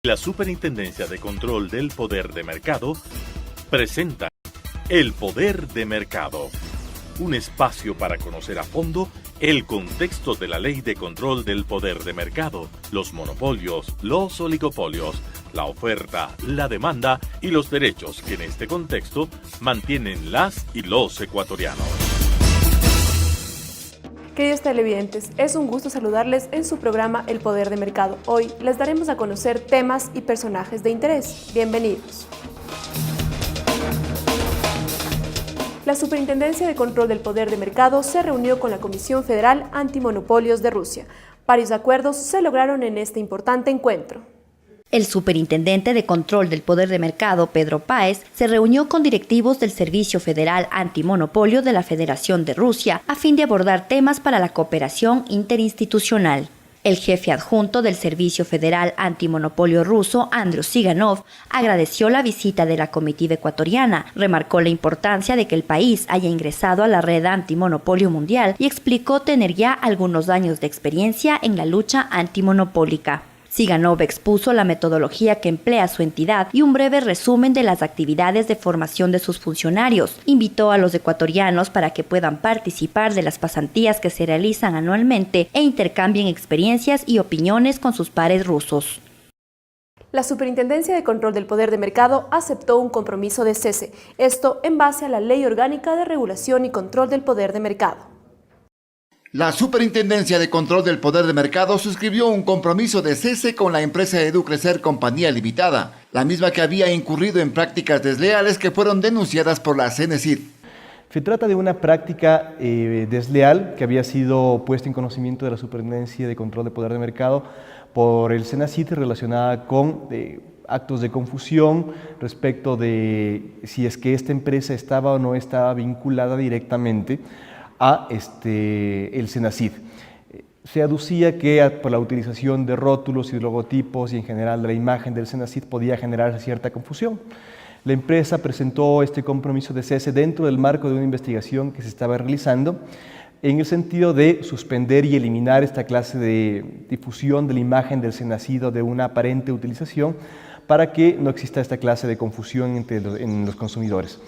La Superintendencia de Control del Poder de Mercado presenta El Poder de Mercado, un espacio para conocer a fondo el contexto de la Ley de Control del Poder de Mercado, los monopolios, los oligopolios, la oferta, la demanda y los derechos que en este contexto mantienen las y los ecuatorianos. Queridos televidentes, es un gusto saludarles en su programa El Poder de Mercado. Hoy les daremos a conocer temas y personajes de interés. Bienvenidos. La Superintendencia de Control del Poder de Mercado se reunió con la Comisión Federal Antimonopolios de Rusia. Varios acuerdos se lograron en este importante encuentro. El superintendente de Control del Poder de Mercado, Pedro Páez, se reunió con directivos del Servicio Federal Antimonopolio de la Federación de Rusia a fin de abordar temas para la cooperación interinstitucional. El jefe adjunto del Servicio Federal Antimonopolio ruso, Andriy Siganov, agradeció la visita de la comitiva ecuatoriana, remarcó la importancia de que el país haya ingresado a la red antimonopolio mundial y explicó tener ya algunos años de experiencia en la lucha antimonopólica. Siganov expuso la metodología que emplea su entidad y un breve resumen de las actividades de formación de sus funcionarios. Invitó a los ecuatorianos para que puedan participar de las pasantías que se realizan anualmente e intercambien experiencias y opiniones con sus pares rusos. La Superintendencia de Control del Poder de Mercado aceptó un compromiso de cese, esto en base a la Ley Orgánica de Regulación y Control del Poder de Mercado. La Superintendencia de Control del Poder de Mercado suscribió un compromiso de cese con la empresa Educrecer Compañía Limitada, la misma que había incurrido en prácticas desleales que fueron denunciadas por la CENESID. Se trata de una práctica desleal que había sido puesta en conocimiento de la Superintendencia de Control del Poder de Mercado por el CENACIT relacionada con actos de confusión respecto de si es que esta empresa estaba o no estaba vinculada directamente a el CENACID. Se aducía que por la utilización de rótulos y logotipos y en general de la imagen del CENACID podía generarse cierta confusión. La empresa presentó este compromiso de cese dentro del marco de una investigación que se estaba realizando en el sentido de suspender y eliminar esta clase de difusión de la imagen del CENACID o de una aparente utilización para que no exista esta clase de confusión en los consumidores.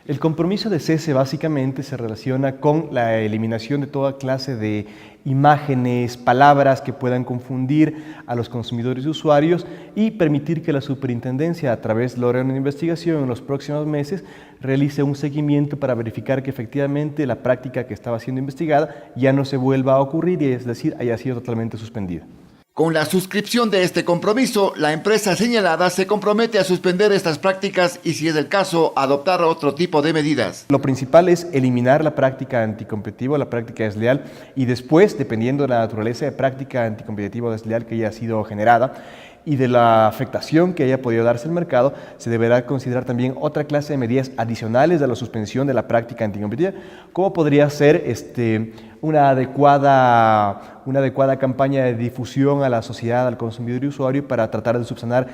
El compromiso de cese básicamente se relaciona con la eliminación de toda clase de imágenes, palabras que puedan confundir a los consumidores y usuarios y permitir que la superintendencia, a través de la órgano de investigación en los próximos meses, realice un seguimiento para verificar que efectivamente la práctica que estaba siendo investigada ya no se vuelva a ocurrir y es decir, haya sido totalmente suspendida. Con la suscripción de este compromiso, la empresa señalada se compromete a suspender estas prácticas y, si es el caso, adoptar otro tipo de medidas. Lo principal es eliminar la práctica anticompetitiva, la práctica desleal, y después, dependiendo de la naturaleza de práctica anticompetitiva o desleal que haya sido generada y de la afectación que haya podido darse al mercado, se deberá considerar también otra clase de medidas adicionales a la suspensión de la práctica anticompetitiva, como podría ser una adecuada campaña de difusión a la sociedad, al consumidor y usuario para tratar de subsanar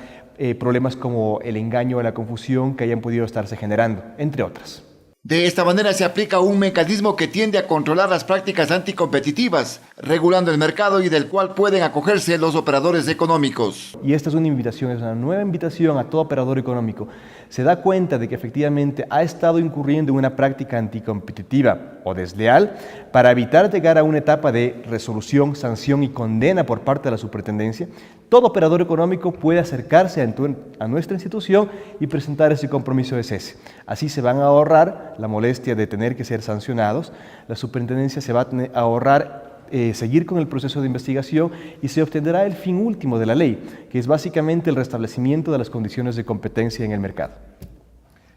problemas como el engaño o la confusión que hayan podido estarse generando, entre otras. De esta manera se aplica un mecanismo que tiende a controlar las prácticas anticompetitivas, regulando el mercado y del cual pueden acogerse los operadores económicos. Y esta es una invitación, es una nueva invitación a todo operador económico. Se da cuenta de que efectivamente ha estado incurriendo en una práctica anticompetitiva o desleal para evitar llegar a una etapa de resolución, sanción y condena por parte de la superintendencia. Todo operador económico puede acercarse a nuestra institución y presentar ese compromiso de cese. Así se van a ahorrar la molestia de tener que ser sancionados. La superintendencia se va a ahorrar seguir con el proceso de investigación y se obtendrá el fin último de la ley, que es básicamente el restablecimiento de las condiciones de competencia en el mercado.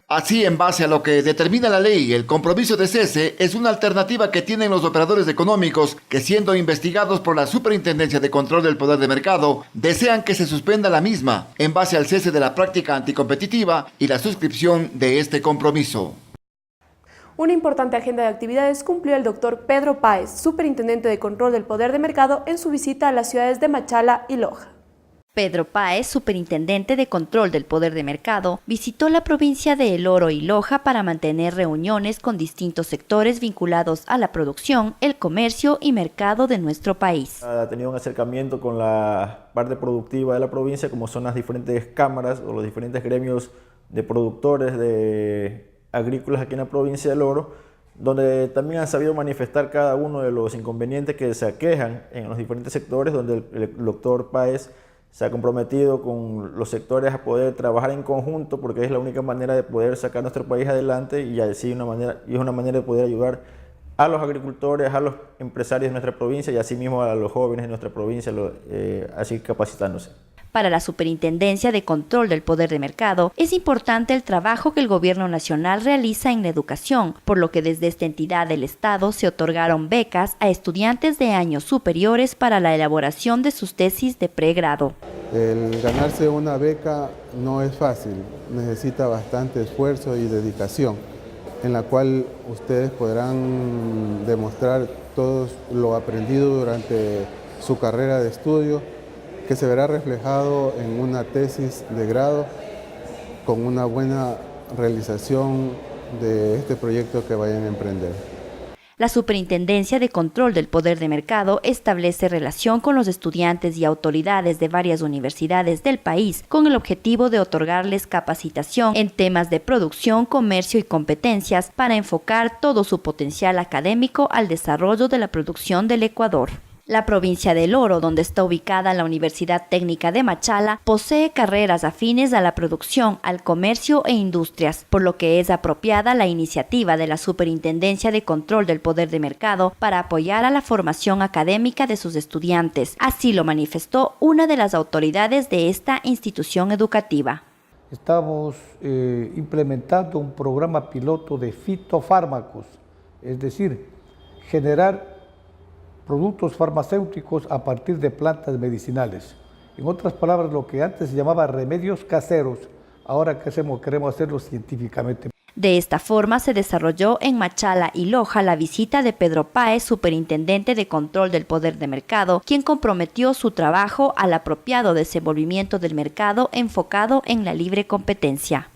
Así, en base a lo que determina la ley, el compromiso de cese es una alternativa que tienen los operadores económicos que, siendo investigados por la Superintendencia de Control del Poder de Mercado, desean que se suspenda la misma en base al cese de la práctica anticompetitiva y la suscripción de este compromiso. Una importante agenda de actividades cumplió el doctor Pedro Páez, superintendente de Control del Poder de Mercado, en su visita a las ciudades de Machala y Loja. Pedro Páez, superintendente de control del poder de mercado, visitó la provincia de El Oro y Loja para mantener reuniones con distintos sectores vinculados a la producción, el comercio y mercado de nuestro país. Ha tenido un acercamiento con la parte productiva de la provincia, como son las diferentes cámaras o los diferentes gremios de productores de agrícolas aquí en la provincia del Oro, donde también han sabido manifestar cada uno de los inconvenientes que se aquejan en los diferentes sectores, donde el doctor Páez se ha comprometido con los sectores a poder trabajar en conjunto, porque es la única manera de poder sacar nuestro país adelante y así es una manera de poder ayudar a los agricultores, a los empresarios de nuestra provincia y asimismo a los jóvenes de nuestra provincia, así capacitándose. Para la Superintendencia de Control del Poder de Mercado, es importante el trabajo que el Gobierno Nacional realiza en la educación, por lo que desde esta entidad del Estado se otorgaron becas a estudiantes de años superiores para la elaboración de sus tesis de pregrado. El ganarse una beca no es fácil, necesita bastante esfuerzo y dedicación, en la cual ustedes podrán demostrar todo lo aprendido durante su carrera de estudio, que se verá reflejado en una tesis de grado con una buena realización de este proyecto que vayan a emprender. La Superintendencia de Control del Poder de Mercado establece relación con los estudiantes y autoridades de varias universidades del país con el objetivo de otorgarles capacitación en temas de producción, comercio y competencias para enfocar todo su potencial académico al desarrollo de la producción del Ecuador. La provincia del Oro, donde está ubicada la Universidad Técnica de Machala, posee carreras afines a la producción, al comercio e industrias, por lo que es apropiada la iniciativa de la Superintendencia de Control del Poder de Mercado para apoyar a la formación académica de sus estudiantes. Así lo manifestó una de las autoridades de esta institución educativa. Estamos implementando un programa piloto de fitofármacos, es decir, generar productos farmacéuticos a partir de plantas medicinales. En otras palabras, lo que antes se llamaba remedios caseros, ahora queremos hacerlo científicamente. De esta forma se desarrolló en Machala y Loja la visita de Pedro Páez, superintendente de control del poder de mercado, quien comprometió su trabajo al apropiado desenvolvimiento del mercado enfocado en la libre competencia.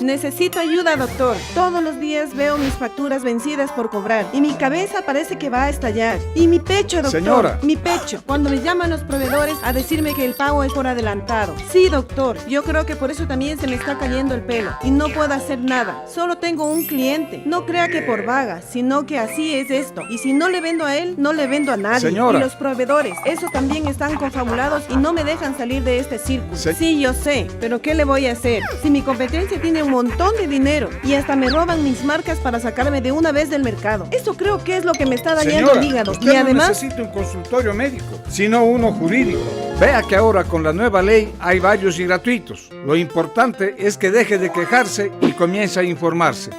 Necesito ayuda, doctor. Todos los días veo mis facturas vencidas por cobrar y mi cabeza parece que va a estallar. Y mi pecho, doctor. Señora. Mi pecho. Cuando me llaman los proveedores a decirme que el pago es por adelantado. Sí, doctor. Yo creo que por eso también se me está cayendo el pelo y no puedo hacer nada. Solo tengo un cliente. No crea que por vaga, sino que así es esto. Y si no le vendo a él, no le vendo a nadie. Señora. Y los proveedores, esos también están confabulados y no me dejan salir de este círculo. Sí, yo sé, pero ¿qué le voy a hacer? Si mi competencia tiene un montón de dinero y hasta me roban mis marcas para sacarme de una vez del mercado. Eso creo que es lo que me está dañando el hígado. Usted Y además no necesita un consultorio médico, sino uno jurídico. Vea que ahora con la nueva ley hay varios y gratuitos. Lo importante es que deje de quejarse y comience a informarse.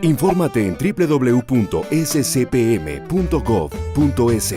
Infórmate en www.scpm.gov.es.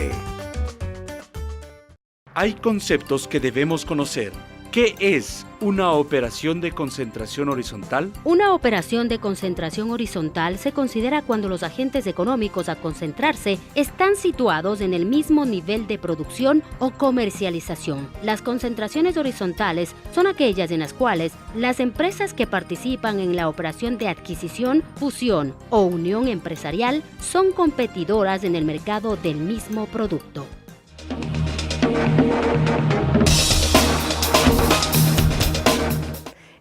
Hay conceptos que debemos conocer. ¿Qué es una operación de concentración horizontal? Una operación de concentración horizontal se considera cuando los agentes económicos a concentrarse están situados en el mismo nivel de producción o comercialización. Las concentraciones horizontales son aquellas en las cuales las empresas que participan en la operación de adquisición, fusión o unión empresarial son competidoras en el mercado del mismo producto.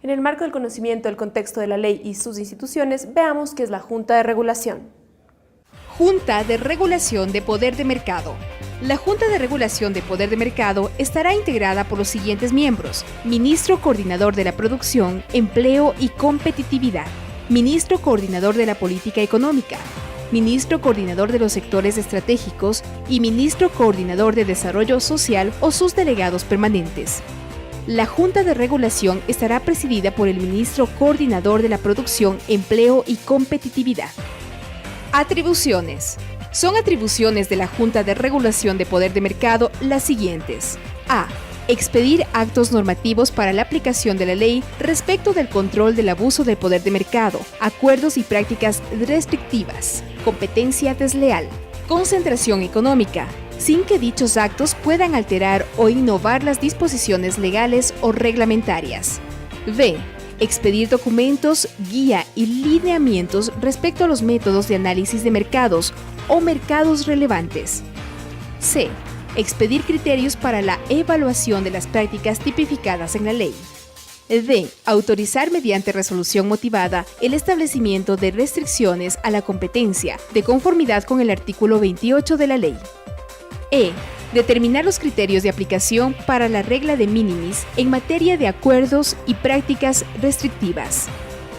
En el marco del conocimiento del contexto de la ley y sus instituciones, veamos qué es la Junta de Regulación. Junta de Regulación de Poder de Mercado. La Junta de Regulación de Poder de Mercado estará integrada por los siguientes miembros: Ministro Coordinador de la Producción, Empleo y Competitividad, Ministro Coordinador de la Política Económica, Ministro Coordinador de los Sectores Estratégicos y Ministro Coordinador de Desarrollo Social o sus delegados permanentes. La Junta de Regulación estará presidida por el Ministro Coordinador de la Producción, Empleo y Competitividad. Atribuciones. Son atribuciones de la Junta de Regulación de Poder de Mercado las siguientes. A. Expedir actos normativos para la aplicación de la ley respecto del control del abuso del poder de mercado, acuerdos y prácticas restrictivas. competencia desleal, concentración económica, sin que dichos actos puedan alterar o innovar las disposiciones legales o reglamentarias. B. Expedir documentos, guía y lineamientos respecto a los métodos de análisis de mercados o mercados relevantes. C. Expedir criterios para la evaluación de las prácticas tipificadas en la ley. D. Autorizar mediante resolución motivada el establecimiento de restricciones a la competencia de conformidad con el artículo 28 de la ley. E. Determinar los criterios de aplicación para la regla de minimis en materia de acuerdos y prácticas restrictivas.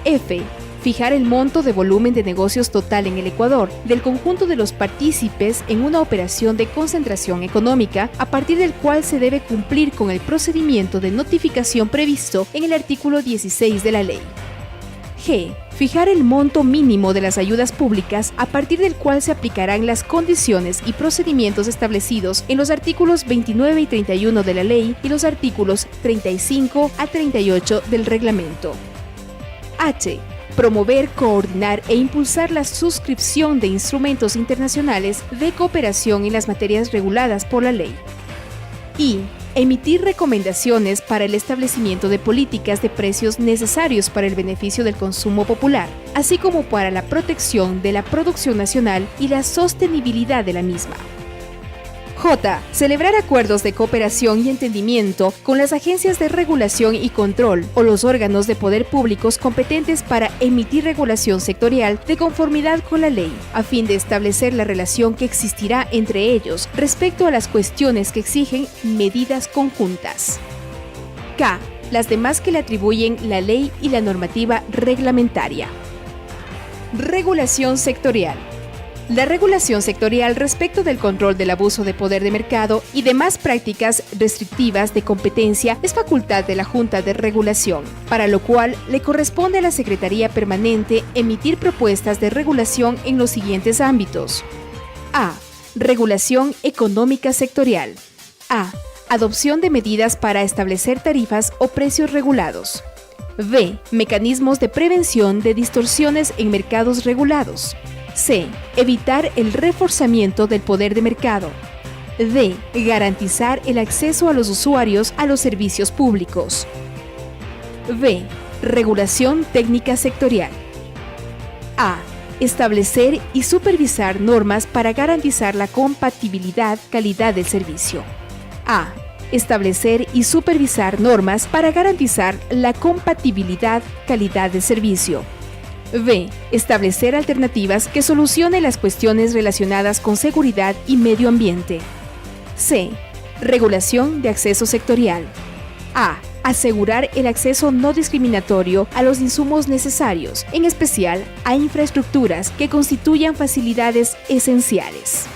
F. Fijar el monto de volumen de negocios total en el Ecuador del conjunto de los partícipes en una operación de concentración económica, a partir del cual se debe cumplir con el procedimiento de notificación previsto en el artículo 16 de la ley. G. Fijar el monto mínimo de las ayudas públicas a partir del cual se aplicarán las condiciones y procedimientos establecidos en los artículos 29 y 31 de la ley y los artículos 35 a 38 del reglamento. H. Promover, coordinar e impulsar la suscripción de instrumentos internacionales de cooperación en las materias reguladas por la ley. I. Emitir recomendaciones para el establecimiento de políticas de precios necesarios para el beneficio del consumo popular, así como para la protección de la producción nacional y la sostenibilidad de la misma. J. Celebrar acuerdos de cooperación y entendimiento con las agencias de regulación y control o los órganos de poder públicos competentes para emitir regulación sectorial de conformidad con la ley, a fin de establecer la relación que existirá entre ellos respecto a las cuestiones que exigen medidas conjuntas. K. Las demás que le atribuyen la ley y la normativa reglamentaria. Regulación sectorial. La regulación sectorial respecto del control del abuso de poder de mercado y demás prácticas restrictivas de competencia es facultad de la Junta de Regulación, para lo cual le corresponde a la Secretaría Permanente emitir propuestas de regulación en los siguientes ámbitos. A. Regulación económica sectorial. A. Adopción de medidas para establecer tarifas o precios regulados. B. Mecanismos de prevención de distorsiones en mercados regulados. C. Evitar el reforzamiento del poder de mercado. D. Garantizar el acceso a los usuarios a los servicios públicos. B. Regulación técnica sectorial. A. Establecer y supervisar normas para garantizar la compatibilidad, calidad del servicio. A. Establecer y supervisar normas para garantizar la compatibilidad, calidad del servicio. B. Establecer alternativas que solucionen las cuestiones relacionadas con seguridad y medio ambiente. C. Regulación de acceso sectorial. A. Asegurar el acceso no discriminatorio a los insumos necesarios, en especial a infraestructuras que constituyan facilidades esenciales.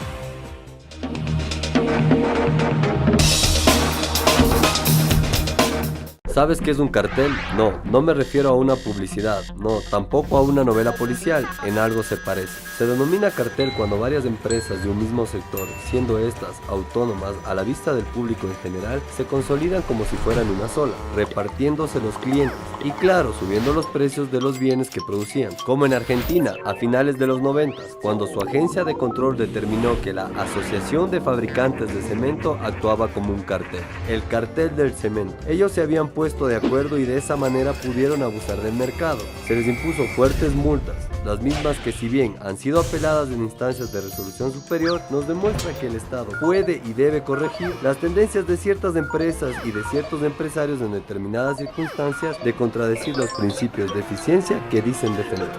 ¿Sabes qué es un cartel? No, no me refiero a una publicidad, no, tampoco a una novela policial, en algo se parece. Se denomina cartel cuando varias empresas de un mismo sector, siendo estas autónomas a la vista del público en general, se consolidan como si fueran una sola, repartiéndose los clientes y claro, subiendo los precios de los bienes que producían, como en Argentina a finales de los 90, cuando su agencia de control determinó que la Asociación de Fabricantes de Cemento actuaba como un cartel, el cartel del cemento. Ellos se habían puesto de acuerdo y de esa manera pudieron abusar del mercado. Se les impuso fuertes multas, las mismas que si bien han sido apeladas en instancias de resolución superior, nos demuestra que el Estado puede y debe corregir las tendencias de ciertas empresas y de ciertos empresarios en determinadas circunstancias de contradecir los principios de eficiencia que dicen defender.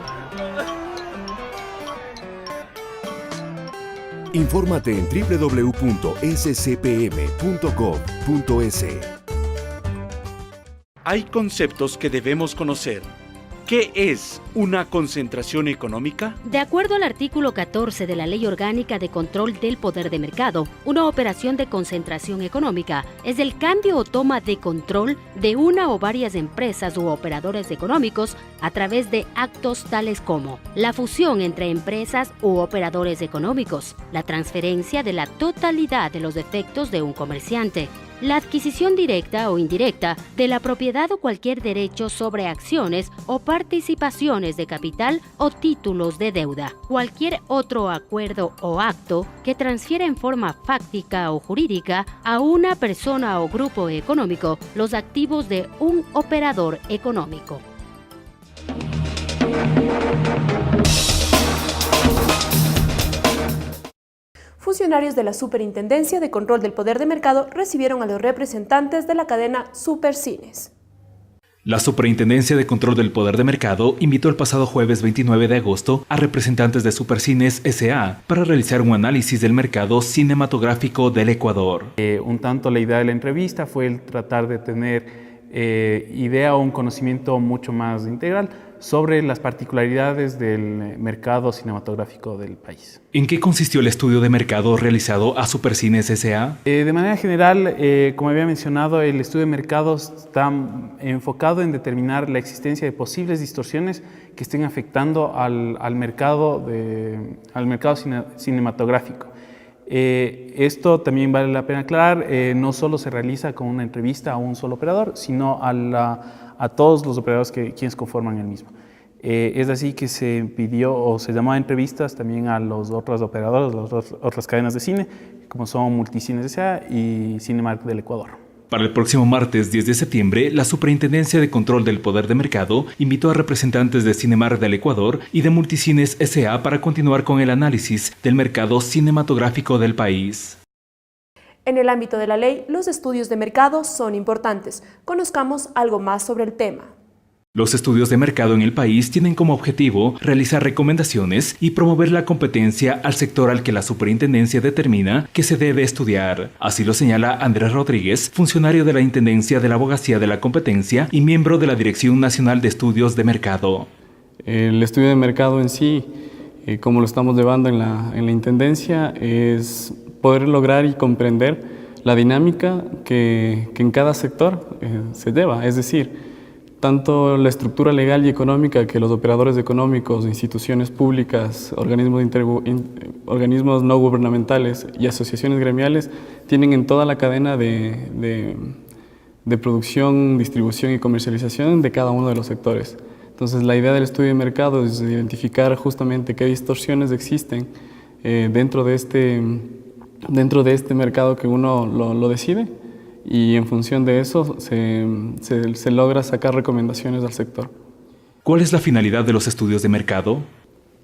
Infórmate en www.scpm.gov.es. Hay conceptos que debemos conocer. ¿Qué es una concentración económica? De acuerdo al artículo 14 de la Ley Orgánica de Control del Poder de Mercado, una operación de concentración económica es el cambio o toma de control de una o varias empresas u operadores económicos a través de actos tales como la fusión entre empresas u operadores económicos, la transferencia de la totalidad de los efectos de un comerciante, la adquisición directa o indirecta de la propiedad o cualquier derecho sobre acciones o participaciones de capital o títulos de deuda, cualquier otro acuerdo o acto que transfiera en forma fáctica o jurídica a una persona o grupo económico los activos de un operador económico. Funcionarios de la Superintendencia de Control del Poder de Mercado recibieron a los representantes de la cadena Supercines. La Superintendencia de Control del Poder de Mercado invitó el pasado jueves 29 de agosto a representantes de Supercines S.A. para realizar un análisis del mercado cinematográfico del Ecuador. Un tanto la idea de la entrevista fue el tratar de tener idea o un conocimiento mucho más integral sobre las particularidades del mercado cinematográfico del país. ¿En qué consistió el estudio de mercado realizado a Supercines S.A.? De manera general, como había mencionado, el estudio de mercado está enfocado en determinar la existencia de posibles distorsiones que estén afectando al mercado cinematográfico. Esto también vale la pena aclarar, no solo se realiza con una entrevista a un solo operador, sino a todos los operadores quienes conforman el mismo. Es así que se pidió o se llamó a entrevistas también a los otros operadores, las otras cadenas de cine, como son Multicines S.A. y Cinemark del Ecuador. Para el próximo martes 10 de septiembre, la Superintendencia de Control del Poder de Mercado invitó a representantes de Cinemark del Ecuador y de Multicines S.A. para continuar con el análisis del mercado cinematográfico del país. En el ámbito de la ley, los estudios de mercado son importantes. Conozcamos algo más sobre el tema. Los estudios de mercado en el país tienen como objetivo realizar recomendaciones y promover la competencia al sector al que la superintendencia determina que se debe estudiar. Así lo señala Andrés Rodríguez, funcionario de la Intendencia de la Abogacía de la Competencia y miembro de la Dirección Nacional de Estudios de Mercado. El estudio de mercado en sí, como lo estamos llevando en la Intendencia, es poder lograr y comprender la dinámica que en cada sector se lleva, es decir, tanto la estructura legal y económica que los operadores económicos, instituciones públicas, organismos no gubernamentales y asociaciones gremiales tienen en toda la cadena de producción, distribución y comercialización de cada uno de los sectores. Entonces, la idea del estudio de mercado es identificar justamente qué distorsiones existen dentro de este mercado que uno lo decide, y en función de eso se logra sacar recomendaciones al sector. ¿Cuál es la finalidad de los estudios de mercado?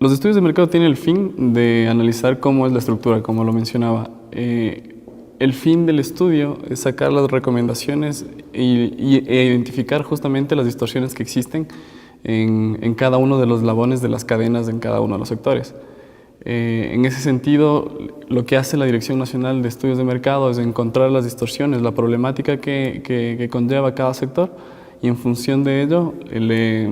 Los estudios de mercado tienen el fin de analizar cómo es la estructura, como lo mencionaba. El fin del estudio es sacar las recomendaciones e identificar justamente las distorsiones que existen en cada uno de los eslabones de las cadenas en cada uno de los sectores. En ese sentido, lo que hace la Dirección Nacional de Estudios de Mercado es encontrar las distorsiones, la problemática que conlleva cada sector, y en función de ello le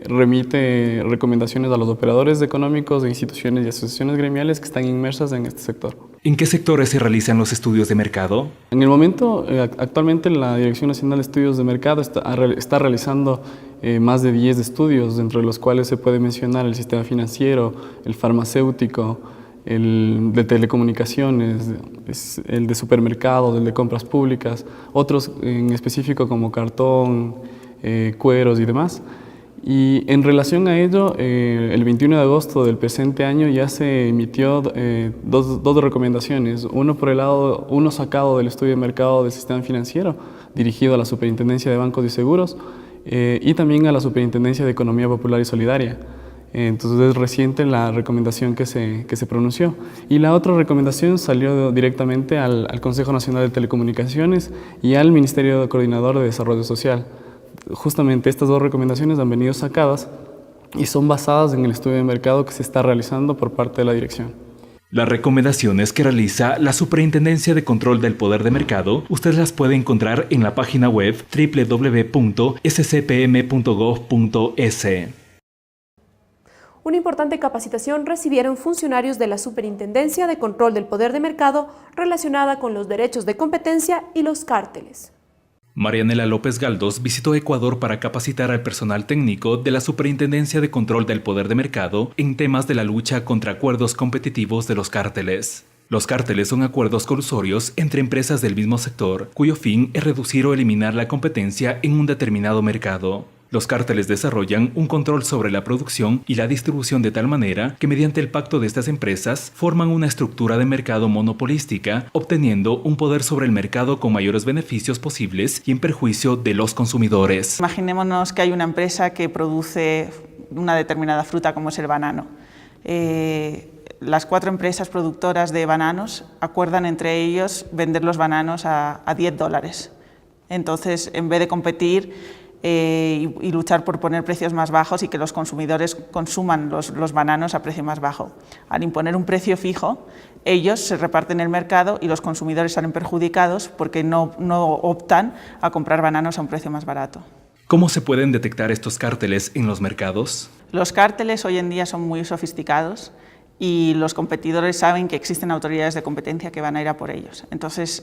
remite recomendaciones a los operadores económicos de instituciones y asociaciones gremiales que están inmersas en este sector. ¿En qué sectores se realizan los estudios de mercado? En el momento, actualmente la Dirección Nacional de Estudios de Mercado está realizando más de 10 estudios, entre los cuales se puede mencionar el sistema financiero, el farmacéutico, el de telecomunicaciones, el de supermercados, el de compras públicas, otros en específico como cartón, cueros y demás. Y en relación a ello, el 21 de agosto del presente año ya se emitió dos recomendaciones, uno sacado del estudio de mercado del sistema financiero, dirigido a la Superintendencia de Bancos y Seguros, y también a la Superintendencia de Economía Popular y Solidaria. Entonces es reciente la recomendación que se pronunció. Y la otra recomendación salió directamente al Consejo Nacional de Telecomunicaciones y al Ministerio Coordinador de Desarrollo Social. Justamente estas dos recomendaciones han venido sacadas y son basadas en el estudio de mercado que se está realizando por parte de la dirección. Las recomendaciones que realiza la Superintendencia de Control del Poder de Mercado, usted las puede encontrar en la página web www.scpm.gov.es. Una importante capacitación recibieron funcionarios de la Superintendencia de Control del Poder de Mercado relacionada con los derechos de competencia y los cárteles. Marianela López Galdós visitó Ecuador para capacitar al personal técnico de la Superintendencia de Control del Poder de Mercado en temas de la lucha contra acuerdos competitivos de los cárteles. Los cárteles son acuerdos colusorios entre empresas del mismo sector, cuyo fin es reducir o eliminar la competencia en un determinado mercado. Los cárteles desarrollan un control sobre la producción y la distribución de tal manera que mediante el pacto de estas empresas forman una estructura de mercado monopolística, obteniendo un poder sobre el mercado con mayores beneficios posibles y en perjuicio de los consumidores. Imaginémonos que hay una empresa que produce una determinada fruta como es el banano. Las 4 empresas productoras de bananos acuerdan entre ellos vender los bananos a $10. Entonces, en vez de competir y luchar por poner precios más bajos y que los consumidores consuman los bananos a precio más bajo, al imponer un precio fijo, ellos se reparten el mercado y los consumidores salen perjudicados porque no optan a comprar bananos a un precio más barato. ¿Cómo se pueden detectar estos cárteles en los mercados? Los cárteles hoy en día son muy sofisticados y los competidores saben que existen autoridades de competencia que van a ir a por ellos. Entonces,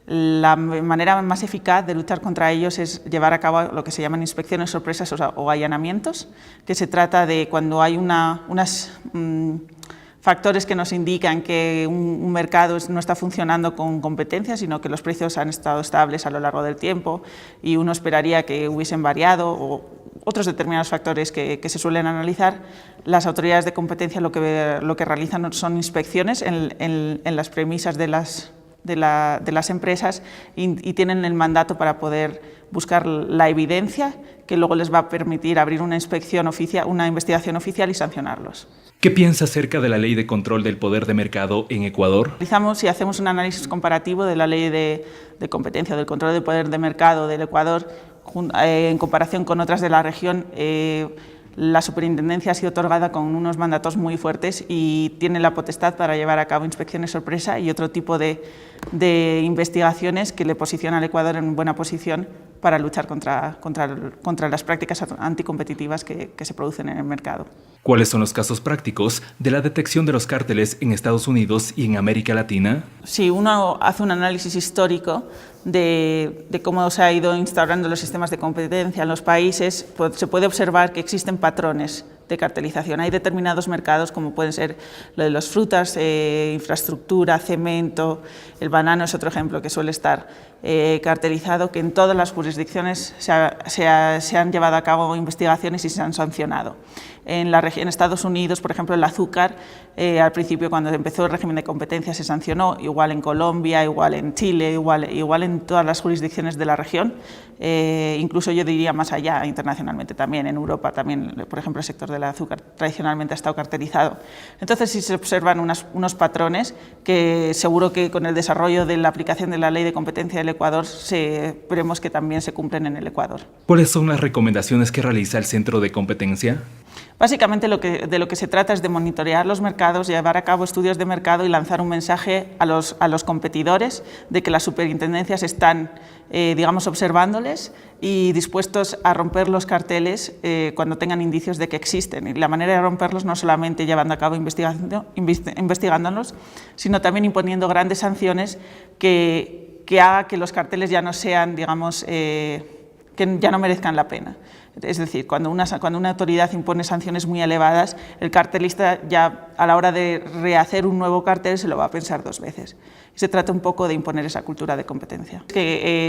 la manera más eficaz de luchar contra ellos es llevar a cabo lo que se llaman inspecciones sorpresas o allanamientos, que se trata de cuando hay unos factores que nos indican que un mercado no está funcionando con competencia, sino que los precios han estado estables a lo largo del tiempo y uno esperaría que hubiesen variado, o otros determinados factores que se suelen analizar. Las autoridades de competencia lo que realizan son inspecciones en las premisas de las empresas y tienen el mandato para poder buscar la evidencia que luego les va a permitir abrir una investigación oficial y sancionarlos. ¿Qué piensa acerca de la Ley de Control del Poder de Mercado en Ecuador? Analizamos y hacemos un análisis comparativo de la Ley de Competencia, del Control del Poder de Mercado del Ecuador en comparación con otras de la región. La superintendencia ha sido otorgada con unos mandatos muy fuertes y tiene la potestad para llevar a cabo inspecciones sorpresa y otro tipo de investigaciones que le posiciona al Ecuador en buena posición para luchar contra las prácticas anticompetitivas que se producen en el mercado. ¿Cuáles son los casos prácticos de la detección de los cárteles en Estados Unidos y en América Latina? Si uno hace un análisis histórico de cómo se ha ido instaurando los sistemas de competencia en los países, pues se puede observar que existen patrones de cartelización. Hay determinados mercados, como pueden ser lo de las frutas, infraestructura, cemento, el banano es otro ejemplo que suele estar cartelizado, que en todas las jurisdicciones se han llevado a cabo investigaciones y se han sancionado. En Estados Unidos, por ejemplo, el azúcar, al principio cuando empezó el régimen de competencia se sancionó, igual en Colombia, igual en Chile, igual en todas las jurisdicciones de la región, incluso yo diría más allá, internacionalmente también, en Europa también, por ejemplo, el sector del azúcar tradicionalmente ha estado cartelizado. Entonces sí se observan unos patrones que seguro que con el desarrollo de la aplicación de la Ley de Competencia del Ecuador veremos que también se cumplen en el Ecuador. ¿Cuáles son las recomendaciones que realiza el Centro de Competencia? Básicamente de lo que se trata es de monitorear los mercados, llevar a cabo estudios de mercado y lanzar un mensaje a los competidores de que las superintendencias están, observándoles y dispuestos a romper los carteles cuando tengan indicios de que existen. Y la manera de romperlos no solamente llevando a cabo investigándolos, sino también imponiendo grandes sanciones que haga que los carteles ya no sean, que ya no merezcan la pena. Es decir, cuando una autoridad impone sanciones muy elevadas, el cartelista ya a la hora de rehacer un nuevo cartel se lo va a pensar 2 veces. Se trata un poco de imponer esa cultura de competencia.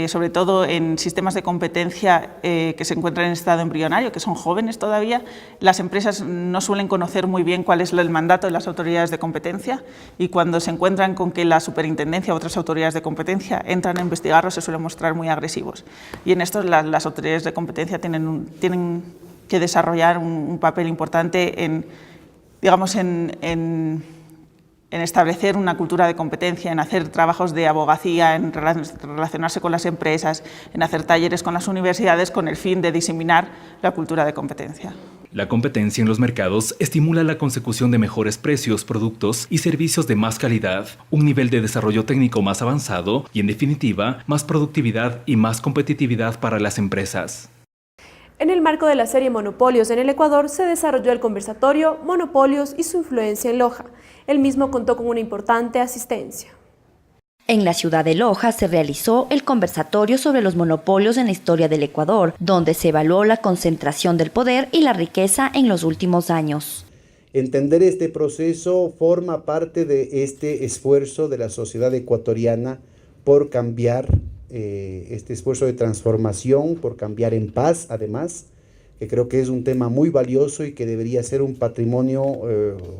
Sobre todo en sistemas de competencia que se encuentran en estado embrionario, que son jóvenes todavía, las empresas no suelen conocer muy bien cuál es el mandato de las autoridades de competencia y cuando se encuentran con que la superintendencia u otras autoridades de competencia entran a investigarlos se suelen mostrar muy agresivos. Y en esto las autoridades de competencia tienen que desarrollar un papel importante en establecer una cultura de competencia, en hacer trabajos de abogacía, en relacionarse con las empresas, en hacer talleres con las universidades con el fin de diseminar la cultura de competencia. La competencia en los mercados estimula la consecución de mejores precios, productos y servicios de más calidad, un nivel de desarrollo técnico más avanzado y, en definitiva, más productividad y más competitividad para las empresas. En el marco de la serie Monopolios en el Ecuador se desarrolló el conversatorio Monopolios y su influencia en Loja. El mismo contó con una importante asistencia. En la ciudad de Loja se realizó el conversatorio sobre los monopolios en la historia del Ecuador, donde se evaluó la concentración del poder y la riqueza en los últimos años. Entender este proceso forma parte de este esfuerzo de la sociedad ecuatoriana por cambiar, este esfuerzo de transformación, por cambiar en paz, además, que creo que es un tema muy valioso y que debería ser un patrimonio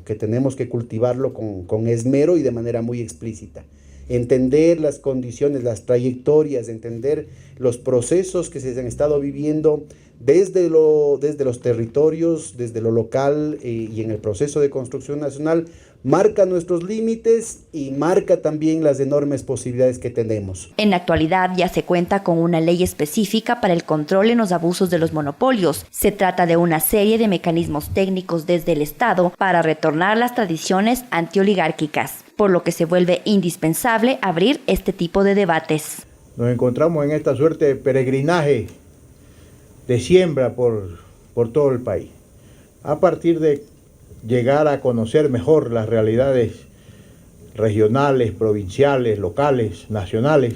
que tenemos que cultivarlo con esmero y de manera muy explícita. Entender las condiciones, las trayectorias, entender los procesos que se han estado viviendo desde los territorios, desde lo local y en el proceso de construcción nacional, marca nuestros límites y marca también las enormes posibilidades que tenemos. En la actualidad ya se cuenta con una ley específica para el control en los abusos de los monopolios. Se trata de una serie de mecanismos técnicos desde el Estado para retornar las tradiciones antioligárquicas, por lo que se vuelve indispensable abrir este tipo de debates. Nos encontramos en esta suerte de peregrinaje de siembra por todo el país. A partir de llegar a conocer mejor las realidades regionales, provinciales, locales, nacionales,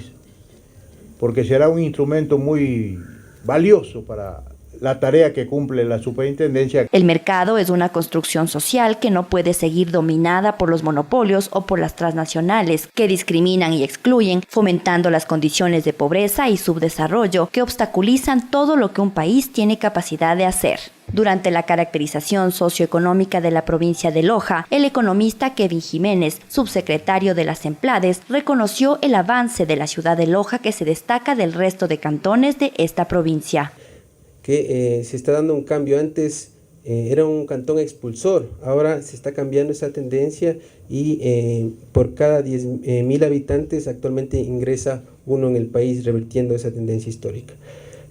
porque será un instrumento muy valioso para la tarea que cumple la superintendencia. El mercado es una construcción social que no puede seguir dominada por los monopolios o por las transnacionales que discriminan y excluyen, fomentando las condiciones de pobreza y subdesarrollo que obstaculizan todo lo que un país tiene capacidad de hacer. Durante la caracterización socioeconómica de la provincia de Loja, el economista Kevin Jiménez, subsecretario de las EMPLADES, reconoció el avance de la ciudad de Loja que se destaca del resto de cantones de esta provincia. Que se está dando un cambio. Antes era un cantón expulsor, ahora se está cambiando esa tendencia y por cada 10.000 habitantes actualmente ingresa uno en el país, revirtiendo esa tendencia histórica.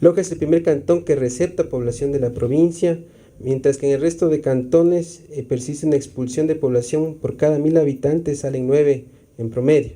Loja es el primer cantón que recepta población de la provincia, mientras que en el resto de cantones persiste una expulsión de población. Por cada 1.000 habitantes salen 9 en promedio.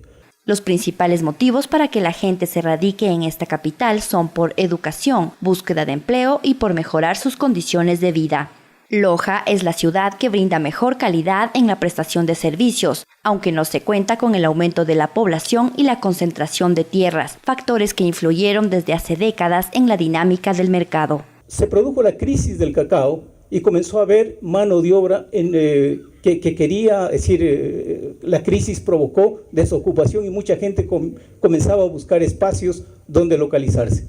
Los principales motivos para que la gente se radique en esta capital son por educación, búsqueda de empleo y por mejorar sus condiciones de vida. Loja es la ciudad que brinda mejor calidad en la prestación de servicios, aunque no se cuenta con el aumento de la población y la concentración de tierras, factores que influyeron desde hace décadas en la dinámica del mercado. Se produjo la crisis del cacao y comenzó a haber mano de obra que quería, es decir, la crisis provocó desocupación y mucha gente comenzaba a buscar espacios donde localizarse.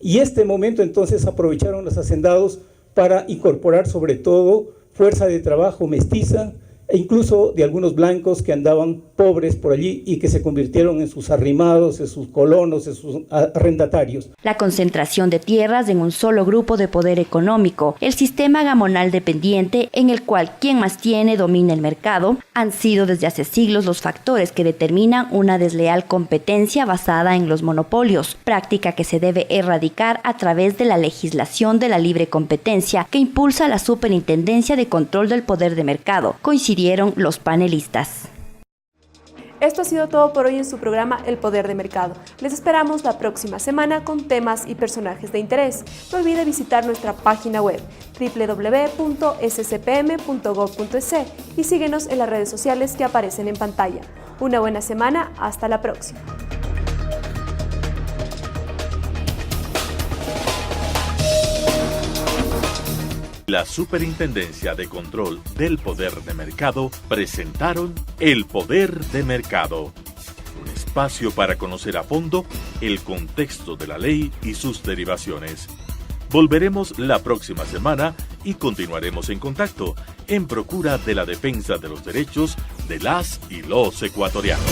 Y este momento entonces aprovecharon los hacendados para incorporar sobre todo fuerza de trabajo mestiza e incluso de algunos blancos que andaban pobres por allí y que se convirtieron en sus arrimados, en sus colonos, en sus arrendatarios. La concentración de tierras en un solo grupo de poder económico, el sistema gamonal dependiente en el cual quien más tiene domina el mercado, han sido desde hace siglos los factores que determinan una desleal competencia basada en los monopolios, práctica que se debe erradicar a través de la legislación de la libre competencia que impulsa la Superintendencia de Control del Poder de Mercado, coincidieron los panelistas. Esto ha sido todo por hoy en su programa El Poder de Mercado. Les esperamos la próxima semana con temas y personajes de interés. No olvide visitar nuestra página web www.scpm.gov.es y síguenos en las redes sociales que aparecen en pantalla. Una buena semana, hasta la próxima. La Superintendencia de Control del Poder de Mercado presentaron El Poder de Mercado, un espacio para conocer a fondo el contexto de la ley y sus derivaciones. Volveremos la próxima semana y continuaremos en contacto en procura de la defensa de los derechos de las y los ecuatorianos.